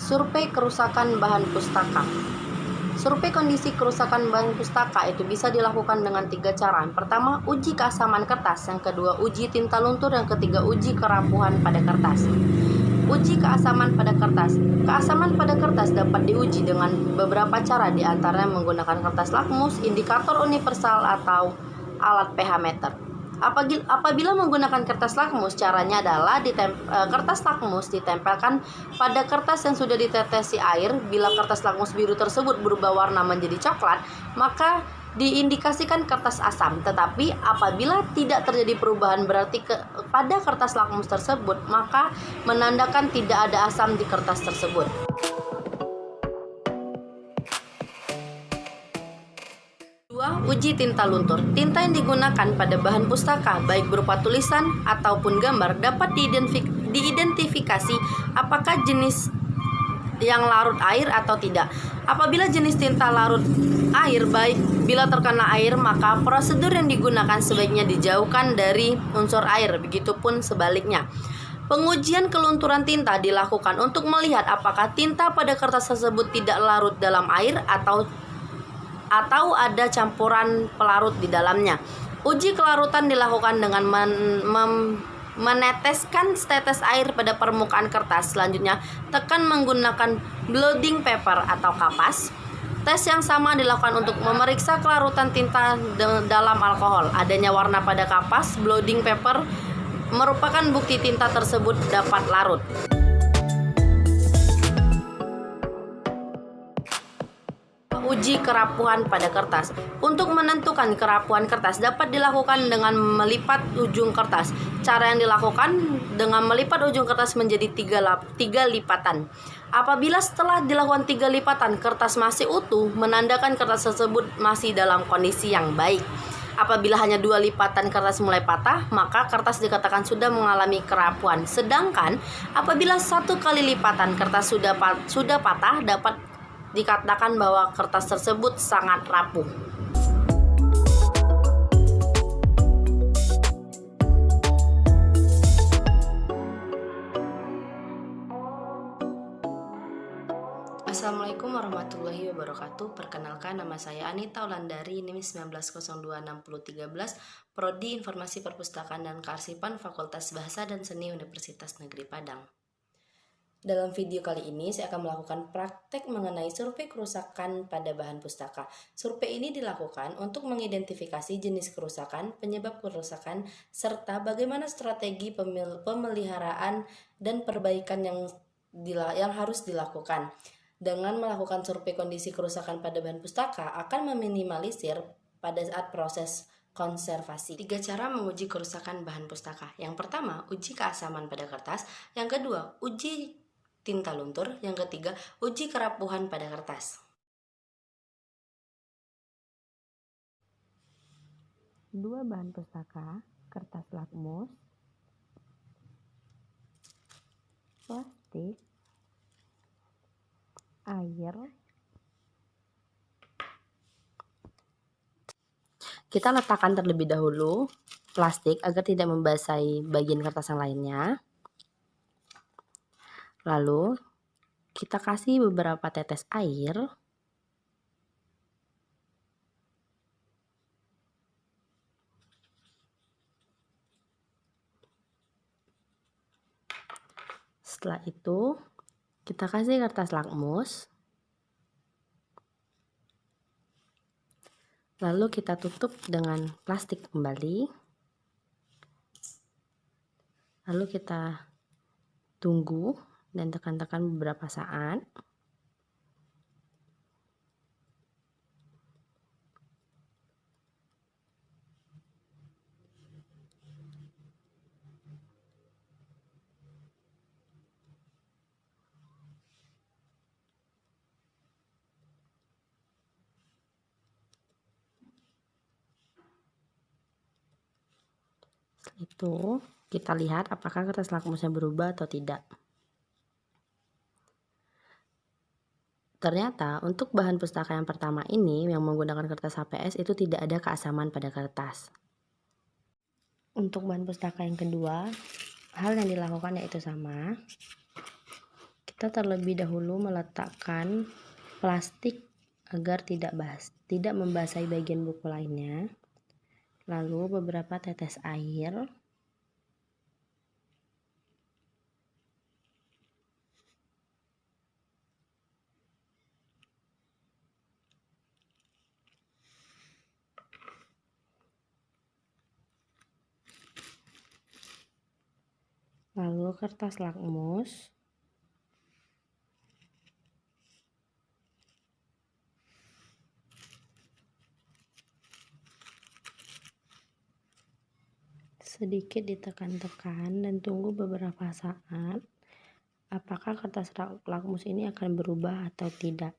Survei kerusakan bahan pustaka. Survei kondisi kerusakan bahan pustaka itu bisa dilakukan dengan 3 cara. Yang pertama, uji keasaman kertas. Yang kedua, uji tinta luntur. Yang ketiga, uji kerapuhan pada kertas. Uji keasaman pada kertas. Keasaman pada kertas dapat diuji dengan beberapa cara, diantaranya menggunakan kertas lakmus, indikator universal, atau alat pH meter. Apabila menggunakan kertas lakmus, caranya adalah kertas lakmus ditempelkan pada kertas yang sudah ditetesi air. Bila kertas lakmus biru tersebut berubah warna menjadi coklat, maka diindikasikan kertas asam. Tetapi apabila tidak terjadi perubahan berarti pada kertas lakmus tersebut, maka menandakan tidak ada asam di kertas tersebut. Uji tinta luntur. Tinta yang digunakan pada bahan pustaka, baik berupa tulisan ataupun gambar, dapat diidentifikasi apakah jenis yang larut air atau tidak. Apabila jenis tinta larut air, baik bila terkena air, maka prosedur yang digunakan sebaiknya dijauhkan dari unsur air, begitupun sebaliknya. Pengujian kelunturan tinta dilakukan untuk melihat apakah tinta pada kertas tersebut tidak larut dalam air atau ada campuran pelarut di dalamnya. Uji kelarutan dilakukan dengan meneteskan setetes air pada permukaan kertas. Selanjutnya, tekan menggunakan blotting paper atau kapas. Tes yang sama dilakukan untuk memeriksa kelarutan tinta dalam alkohol. Adanya warna pada kapas blotting paper merupakan bukti tinta tersebut dapat larut. Uji kerapuhan pada kertas. Untuk menentukan kerapuhan kertas dapat dilakukan dengan melipat ujung kertas. Cara yang dilakukan dengan melipat ujung kertas menjadi 3 lipatan. Apabila setelah dilakukan 3 lipatan kertas masih utuh, menandakan kertas tersebut masih dalam kondisi yang baik. Apabila hanya 2 lipatan kertas mulai patah, maka kertas dikatakan sudah mengalami kerapuhan. Sedangkan apabila 1 kali lipatan kertas sudah patah, dapat dikatakan bahwa kertas tersebut sangat rapuh. Assalamualaikum warahmatullahi wabarakatuh. Perkenalkan, nama saya Anita Wulandari, NIM 19026013, Prodi Informasi Perpustakaan dan Kearsipan, Fakultas Bahasa dan Seni Universitas Negeri Padang. Dalam video kali ini saya akan melakukan praktek mengenai survei kerusakan pada bahan pustaka. Survei ini dilakukan untuk mengidentifikasi jenis kerusakan, penyebab kerusakan, serta bagaimana strategi pemeliharaan dan perbaikan yang harus dilakukan. Dengan melakukan survei kondisi kerusakan pada bahan pustaka akan meminimalisir pada saat proses konservasi. 3 cara menguji kerusakan bahan pustaka. Yang pertama, uji keasaman pada kertas. Yang kedua, uji tinta luntur. Yang ketiga, uji kerapuhan pada kertas. 2 bahan pustaka, kertas lakmus, plastik, air. Kita letakkan terlebih dahulu plastik agar tidak membasahi bagian kertas yang lainnya. Lalu kita kasih beberapa tetes air. Setelah itu kita kasih kertas lakmus. Lalu kita tutup dengan plastik kembali. Lalu kita tunggu dan tekan-tekan beberapa saat. Setelah itu kita lihat apakah kertas lakmusnya berubah atau tidak. Ternyata untuk bahan pustaka yang pertama ini yang menggunakan kertas HPS itu tidak ada keasaman pada kertas. Untuk bahan pustaka yang kedua, hal yang dilakukan yaitu sama. Kita terlebih dahulu meletakkan plastik agar tidak membasahi bagian buku lainnya. Lalu beberapa tetes air. Lalu kertas lakmus. Sedikit ditekan-tekan dan tunggu beberapa saat apakah kertas lakmus ini akan berubah atau tidak.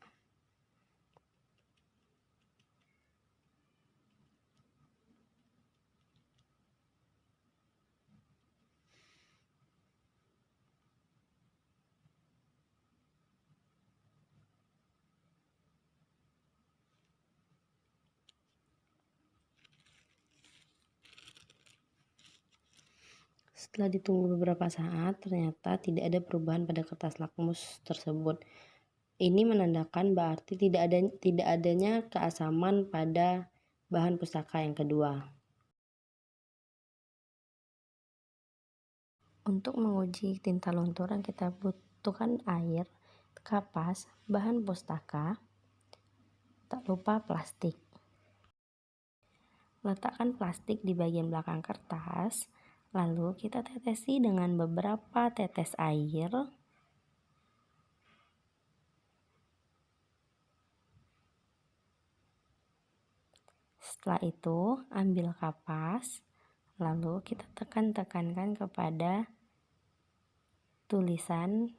Setelah ditunggu beberapa saat, ternyata tidak ada perubahan pada kertas lakmus tersebut. Ini menandakan berarti tidak adanya keasaman pada bahan pustaka yang kedua. Untuk menguji tinta luntur yang kita butuhkan air, kapas, bahan pustaka, tak lupa plastik. Letakkan plastik di bagian belakang kertas, lalu kita tetesi dengan beberapa tetes air. Setelah itu, ambil kapas, lalu kita tekankan kepada tulisan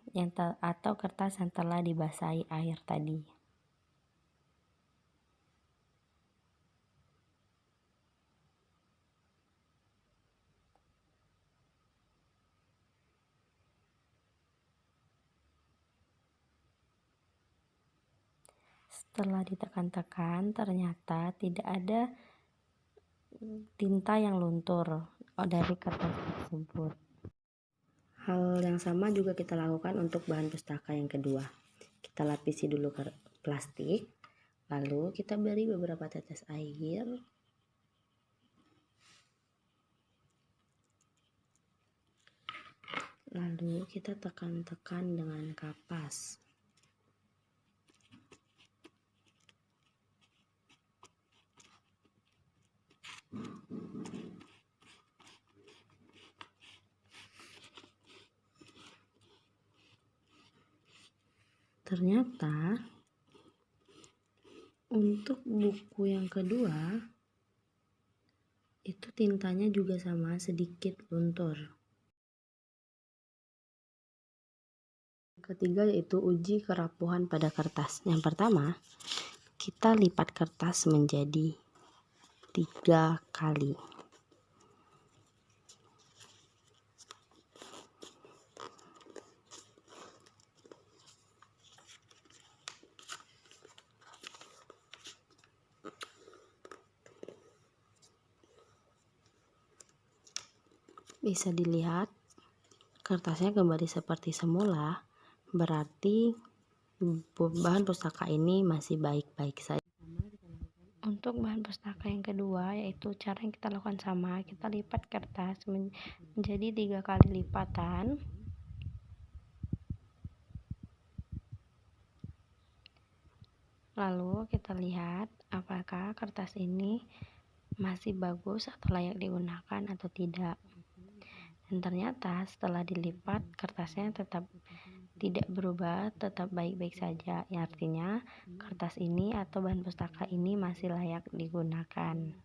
atau kertas yang telah dibasahi air tadi. Setelah ditekan-tekan, ternyata tidak ada tinta yang luntur dari kertas tersebut. Hal yang sama juga kita lakukan untuk bahan pustaka yang kedua. Kita lapisi dulu plastik, lalu kita beri beberapa tetes air. Lalu kita tekan-tekan dengan kapas. Ternyata untuk buku yang kedua itu tintanya juga sama, sedikit luntur. Ketiga yaitu uji kerapuhan pada kertas. Yang pertama, kita lipat kertas menjadi 3 kali. Bisa dilihat kertasnya kembali seperti semula, berarti bahan pustaka ini masih baik-baik saja. Untuk bahan pustaka yang kedua, yaitu cara yang kita lakukan sama, kita lipat kertas menjadi 3 kali lipatan. Lalu kita lihat apakah kertas ini masih bagus atau layak digunakan atau tidak. Dan ternyata setelah dilipat kertasnya tetap tidak berubah, tetap baik-baik saja. Artinya kertas ini atau bahan pustaka ini masih layak digunakan.